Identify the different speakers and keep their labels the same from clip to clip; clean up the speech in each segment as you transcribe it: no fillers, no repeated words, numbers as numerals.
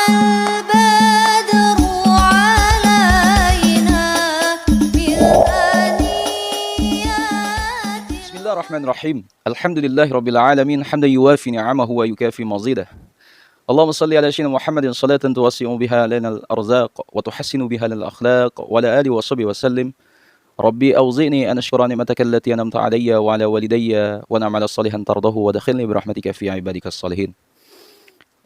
Speaker 1: البدر علينا بالثنيات.
Speaker 2: Bismillahirrahmanirrahim. Alhamdulillahirabbil alamin hamdan yuwafi ni'amahu wa yukafi mazidah. Allahumma salli ala sayyidina Muhammadin salatan tuwassi'u biha lana al-arzaq wa tuhassinu biha lana al-akhlaq wa ala alihi wa sahbihi wa sallim. Rabbi awzi'ni an ashkura ni'mataka allati an'amta alayya wa ala walidayya wa na'mala salihan tardahu wa dakhilni bi rahmatika fi ibadikas salihin.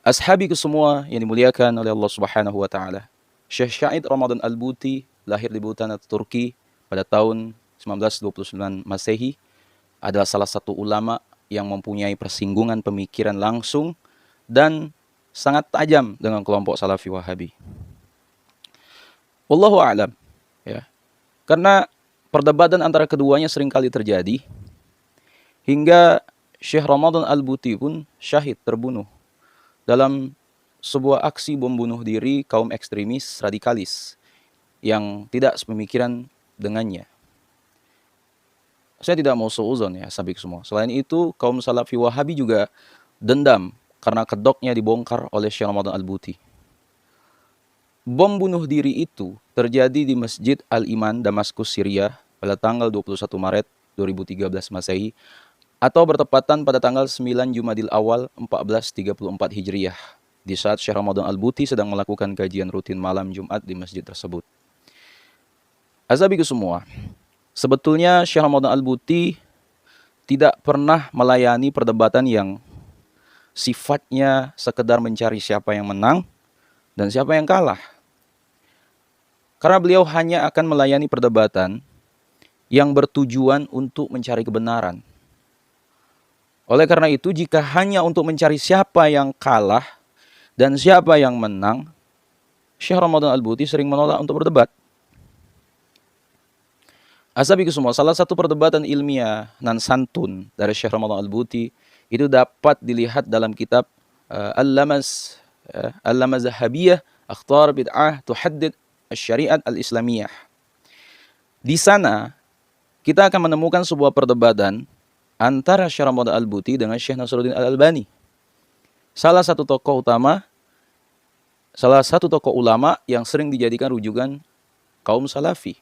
Speaker 2: Ashabiku semua yang dimuliakan oleh Allah Subhanahu wa taala. Syekh Syahid Ramadan Al-Buti lahir di Butanat, Turki pada tahun 1929 Masehi, adalah salah satu ulama yang mempunyai persinggungan pemikiran langsung dan sangat tajam dengan kelompok Salafi Wahabi. Wallahu a'lam, ya. Karena perdebatan antara keduanya seringkali terjadi hingga Syekh Ramadan Al-Buti pun syahid, terbunuh dalam sebuah aksi bom bunuh diri kaum ekstremis radikalis yang tidak sepemikiran dengannya. Saya tidak mau suuzon ya, sabik semua. Selain itu, kaum Salafi Wahabi juga dendam karena kedoknya dibongkar oleh Syekh Ramadan Al-Buti. Bom bunuh diri itu terjadi di Masjid Al-Iman, Damaskus, Syria pada tanggal 21 Maret 2013 Masehi atau bertepatan pada tanggal 9 Jumadil Awal 1434 Hijriah, di saat Syekh Ramadan Al-Buti sedang melakukan kajian rutin malam Jumat di masjid tersebut. Azabiku semua, sebetulnya Syekh Ramadan Al-Buti tidak pernah melayani perdebatan yang sifatnya sekedar mencari siapa yang menang dan siapa yang kalah. Karena beliau hanya akan melayani perdebatan yang bertujuan untuk mencari kebenaran. Oleh karena itu, jika hanya untuk mencari siapa yang kalah dan siapa yang menang, Syekh Ramadan Al-Buti sering menolak untuk berdebat. Asabiku semua, salah satu perdebatan ilmiah nan santun dari Syekh Ramadan Al-Buti itu dapat dilihat dalam kitab Al-Lamaz Zahabiyah Akhtar Bid'ah Tuhaddid Asy-Syariat Al-Islamiyah. Di sana kita akan menemukan sebuah perdebatan antara Syekh Ramadan Al-Buti dengan Syekh Nasruddin Al-Albani, salah satu tokoh ulama yang sering dijadikan rujukan kaum Salafi.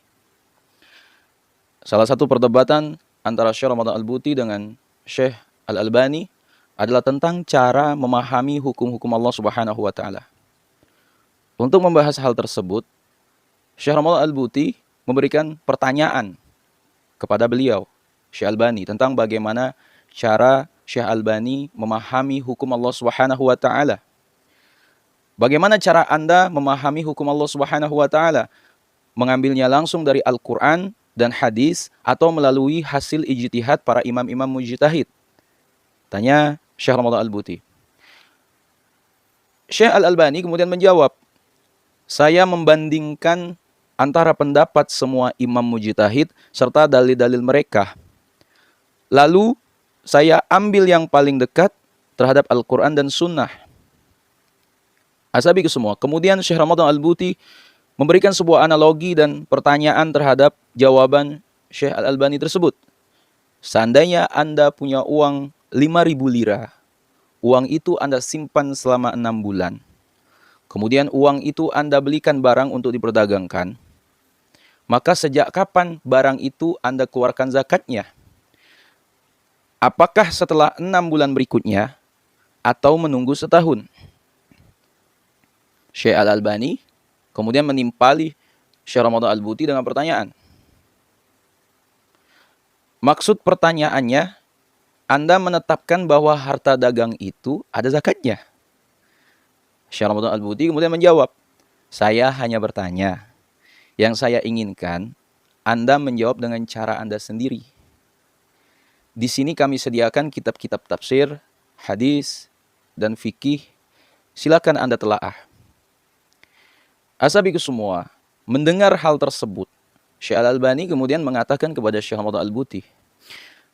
Speaker 2: Salah satu perdebatan antara Syekh Ramadan Al-Buti dengan Syekh Al-Albani adalah tentang cara memahami hukum-hukum Allah Subhanahu wa taala. Untuk membahas hal tersebut, Syekh Ramadan Al-Buti memberikan pertanyaan kepada beliau, Syekh Albani, tentang bagaimana cara Syekh Albani memahami hukum Allah Subhanahu wa taala. Bagaimana cara Anda memahami hukum Allah Subhanahu wa taala? Mengambilnya langsung dari Al-Qur'an dan hadis atau melalui hasil ijtihad para imam-imam mujtahid? Tanya Syekh Ramadan Al-Buti. Syekh Al-Albani kemudian menjawab, saya membandingkan antara pendapat semua imam mujtahid serta dalil-dalil mereka. Lalu saya ambil yang paling dekat terhadap Al-Quran dan Sunnah. Asabiku semua. Kemudian Syekh Ramadan Al-Buti memberikan sebuah analogi dan pertanyaan terhadap jawaban Syekh Al-Albani tersebut. Seandainya Anda punya uang 5.000 lira, uang itu Anda simpan selama 6 bulan. Kemudian uang itu Anda belikan barang untuk diperdagangkan. Maka sejak kapan barang itu Anda keluarkan zakatnya? Apakah setelah 6 bulan berikutnya atau menunggu setahun? Syekh Al-Albani kemudian menimpali Syekh Ramadan Al-Buti dengan pertanyaan. Maksud pertanyaannya, Anda menetapkan bahwa harta dagang itu ada zakatnya. Syekh Ramadan Al-Buti kemudian menjawab, saya hanya bertanya. Yang saya inginkan, Anda menjawab dengan cara Anda sendiri. Di sini kami sediakan kitab-kitab tafsir, hadis, dan fikih. Silakan Anda telaah. Asabiku semua, mendengar hal tersebut, Syekh Al-Albani kemudian mengatakan kepada Syekh Ramadan Al-Buti,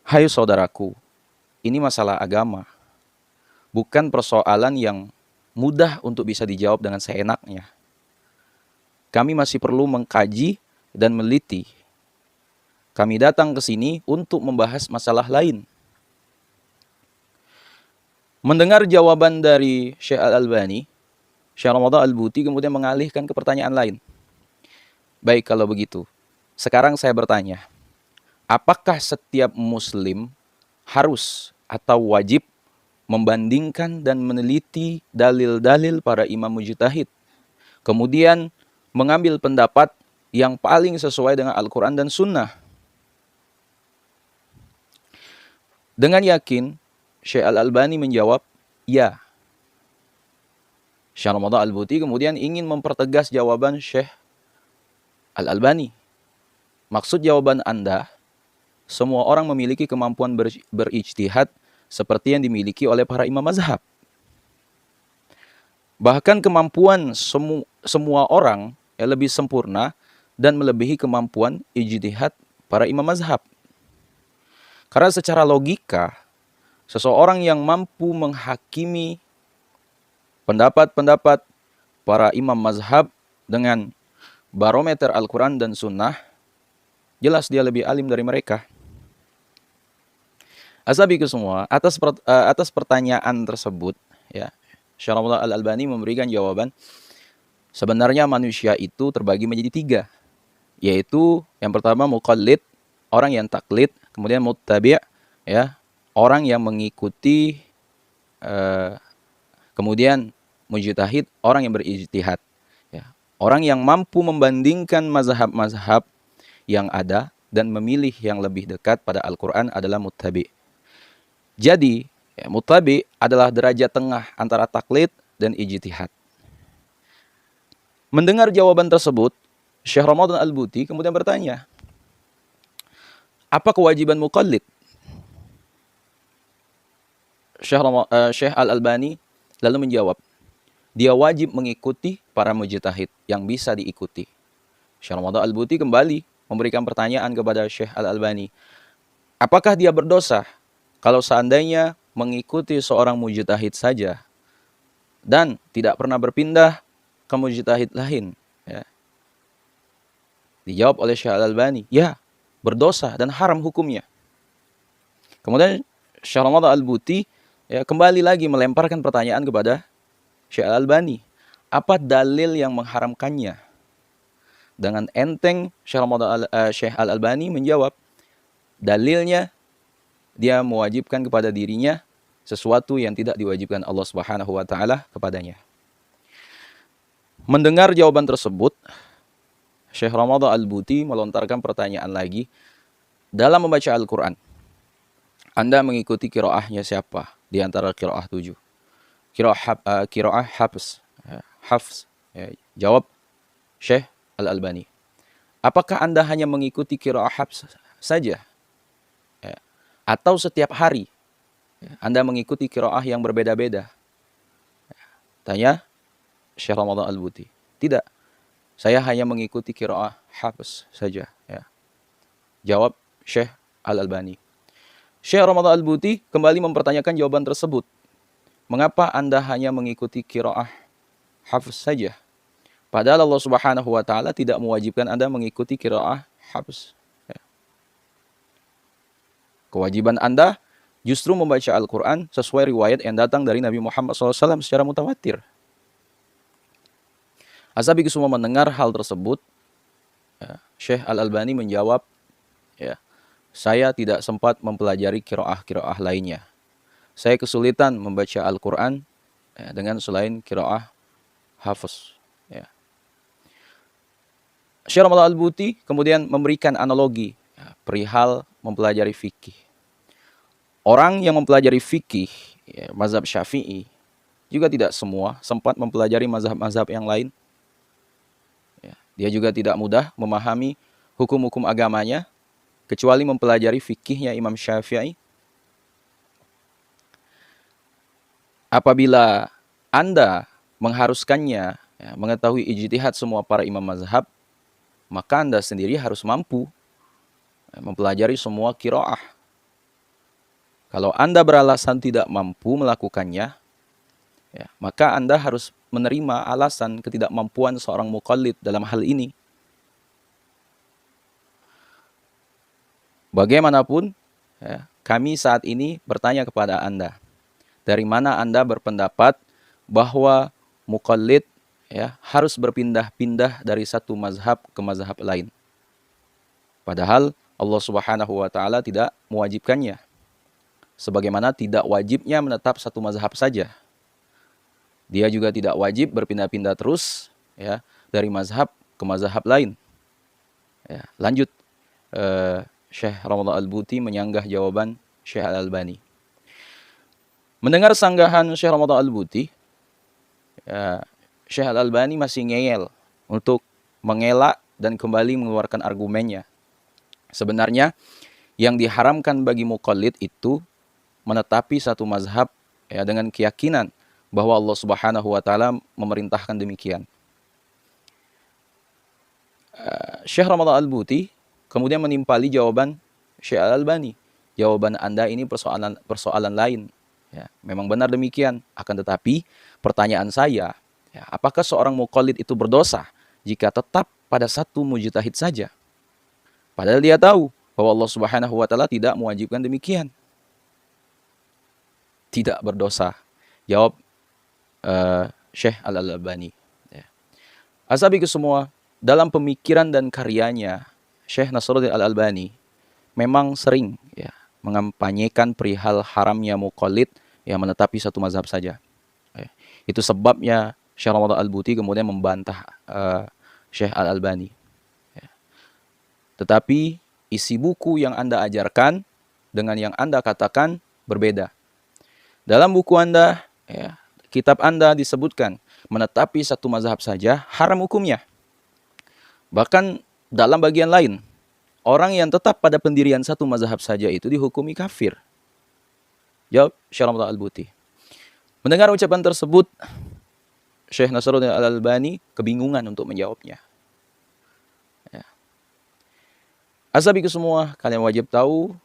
Speaker 2: hai saudaraku, ini masalah agama. Bukan persoalan yang mudah untuk bisa dijawab dengan seenaknya. Kami masih perlu mengkaji dan meliti. Kami datang ke sini untuk membahas masalah lain. Mendengar jawaban dari Syekh Al-Albani, Syekh Ramadan Al-Buti kemudian mengalihkan ke pertanyaan lain. Baik kalau begitu, sekarang saya bertanya, apakah setiap muslim harus atau wajib membandingkan dan meneliti dalil-dalil para imam mujtahid, kemudian mengambil pendapat yang paling sesuai dengan Al-Quran dan Sunnah? Dengan yakin, Syekh Al-Albani menjawab, ya. Syekh Ramadan Al-Buti kemudian ingin mempertegas jawaban Syekh Al-Albani. Maksud jawaban Anda, semua orang memiliki kemampuan berijtihad seperti yang dimiliki oleh para imam mazhab. Bahkan kemampuan semua orang lebih sempurna dan melebihi kemampuan ijtihad para imam mazhab. Karena secara logika, seseorang yang mampu menghakimi pendapat-pendapat para imam mazhab dengan barometer Al-Quran dan Sunnah, jelas dia lebih alim dari mereka. Asabiku semua, atas pertanyaan tersebut, ya, Syekh Ramadan Al-Albani memberikan jawaban, sebenarnya manusia itu terbagi menjadi 3, yaitu yang pertama muqallid, orang yang taklid, kemudian muttabi', ya, orang yang mengikuti, kemudian mujtahid, orang yang berijtihad. Ya. Orang yang mampu membandingkan mazhab-mazhab yang ada dan memilih yang lebih dekat pada Al-Quran adalah muttabi'. Jadi, ya, muttabi' adalah derajat tengah antara taklid dan ijtihad. Mendengar jawaban tersebut, Syekh Ramadan Al-Buti kemudian bertanya, apa kewajiban muqallid? Syekh Al-Albani lalu menjawab, dia wajib mengikuti para mujtahid yang bisa diikuti. Syekh Ramadan Al-Buti kembali memberikan pertanyaan kepada Syekh Al-Albani, apakah dia berdosa kalau seandainya mengikuti seorang mujtahid saja dan tidak pernah berpindah ke mujtahid lain? Ya. Dijawab oleh Syekh Al-Albani, ya, berdosa dan haram hukumnya. Kemudian Syekh Ramadan Al-Buti kembali lagi melemparkan pertanyaan kepada Syekh Al-Albani, apa dalil yang mengharamkannya? Dengan enteng Syekh Al-Albani menjawab, dalilnya dia mewajibkan kepada dirinya sesuatu yang tidak diwajibkan Allah Subhanahu wa taala kepadanya. Mendengar jawaban tersebut, Syekh Ramadan Al-Buti melontarkan pertanyaan lagi, dalam membaca Al-Quran, Anda mengikuti qiraahnya siapa di antara qiraah 7? Qiraah Hafs. Hafs. Jawab Syekh Al-Albani, apakah Anda hanya mengikuti qiraah Hafs saja? Atau setiap hari Anda mengikuti qiraah yang berbeda-beda? Tanya Syekh Ramadan Al-Buti. Tidak, saya hanya mengikuti qiraah Hafs saja. Ya. Jawab Syekh Al-Albani. Syekh Ramadan Al-Buti kembali mempertanyakan jawaban tersebut. Mengapa Anda hanya mengikuti qiraah Hafs saja? Padahal Allah Subhanahu wa taala tidak mewajibkan Anda mengikuti qiraah Hafs. Ya. Kewajiban Anda justru membaca Al-Quran sesuai riwayat yang datang dari Nabi Muhammad SAW secara mutawatir. Asabiku semua mendengar hal tersebut, ya, Syekh Al-Albani menjawab, ya, saya tidak sempat mempelajari qiraah lainnya. Saya kesulitan membaca Al-Quran dengan selain qiraah Hafs. Ya. Syekh Ramadan Al-Buti kemudian memberikan analogi perihal mempelajari fikih. Orang yang mempelajari fikih, mazhab Syafi'i, juga tidak semua sempat mempelajari mazhab-mazhab yang lain. Dia juga tidak mudah memahami hukum-hukum agamanya, kecuali mempelajari fikihnya Imam Syafi'i. Apabila Anda mengharuskannya mengetahui ijtihad semua para imam mazhab, maka Anda sendiri harus mampu mempelajari semua qiraah. Kalau Anda beralasan tidak mampu melakukannya, maka Anda harus menerima alasan ketidakmampuan seorang muqallid dalam hal ini. Bagaimanapun, kami saat ini bertanya kepada Anda, dari mana Anda berpendapat bahwa muqallid ya harus berpindah-pindah dari satu mazhab ke mazhab lain. Padahal Allah Subhanahu wa taala tidak mewajibkannya. Sebagaimana tidak wajibnya menetap satu mazhab saja. Dia juga tidak wajib berpindah-pindah terus ya dari mazhab ke mazhab lain. Ya, lanjut Syekh Ramadan Al-Buti menyanggah jawaban Syekh Al-Albani. Mendengar sanggahan Syekh Ramadan Al-Buti, ya, Syekh Al-Albani masih ngeyel untuk mengelak dan kembali mengeluarkan argumennya. Sebenarnya yang diharamkan bagi muqallid itu menetapi satu mazhab ya, dengan keyakinan bahwa Allah Subhanahu wa taala memerintahkan demikian. Syekh Ramadan Al-Buti kemudian menimpali jawaban Syekh Al-Albani. Jawaban Anda ini persoalan lain. Ya, memang benar demikian. Akan tetapi pertanyaan saya, ya, apakah seorang muqallid itu berdosa jika tetap pada satu mujtahid saja? Padahal dia tahu bahwa Allah Subhanahu wa taala tidak mewajibkan demikian. Tidak berdosa. Jawab Syekh Al-Albani. Ya. Asabi ke semua, dalam pemikiran dan karyanya, Syekh Nasruddin Al-Albani memang sering ya mengampanyekan perihal haramnya muqallid yang menetapi satu mazhab saja. Ya. Itu sebabnya Syekh Ramadan Al-Buti kemudian membantah Syekh Al-Albani. Ya. Tetapi isi buku yang Anda ajarkan dengan yang Anda katakan berbeda. Dalam buku Anda, ya, kitab Anda disebutkan menetapi satu mazhab saja haram hukumnya. Bahkan dalam bagian lain, orang yang tetap pada pendirian satu mazhab saja itu dihukumi kafir. Jawab Syekh Ramadan Al-Buti. Mendengar ucapan tersebut, Syekh Nasruddin Al-Albani kebingungan untuk menjawabnya. Ya. Asabiku semua, kalian wajib tahu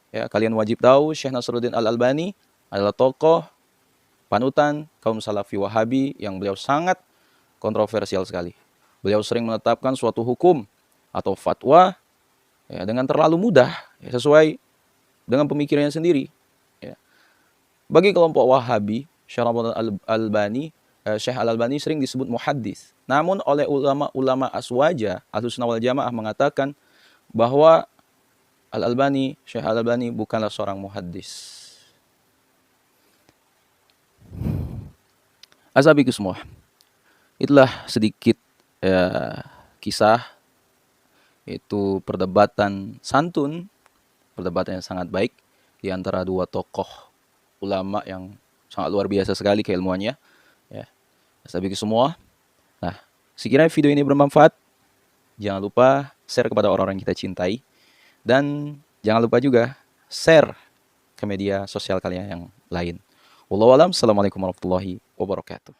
Speaker 2: Syekh Nasruddin Al-Albani adalah tokoh panutan kaum Salafi Wahabi yang beliau sangat kontroversial sekali. Beliau sering menetapkan suatu hukum atau fatwa ya, dengan terlalu mudah ya, sesuai dengan pemikirannya sendiri. Ya. Bagi kelompok Wahabi, Syekh Al-Albani sering disebut muhaddis. Namun oleh ulama-ulama aswaja, Ahlussunnah wal Jamaah mengatakan bahwa Syekh Al-Albani bukanlah seorang muhaddis. Asabiku semua, itulah sedikit kisah, itu perdebatan santun, perdebatan yang sangat baik di antara dua tokoh ulama yang sangat luar biasa sekali keilmuannya. Ya, asabiku semua. Nah, sekiranya video ini bermanfaat, jangan lupa share kepada orang-orang yang kita cintai dan jangan lupa juga share ke media sosial kalian yang lain. Wallahu a'lam. Assalamualaikum warahmatullahi wabarakatuh.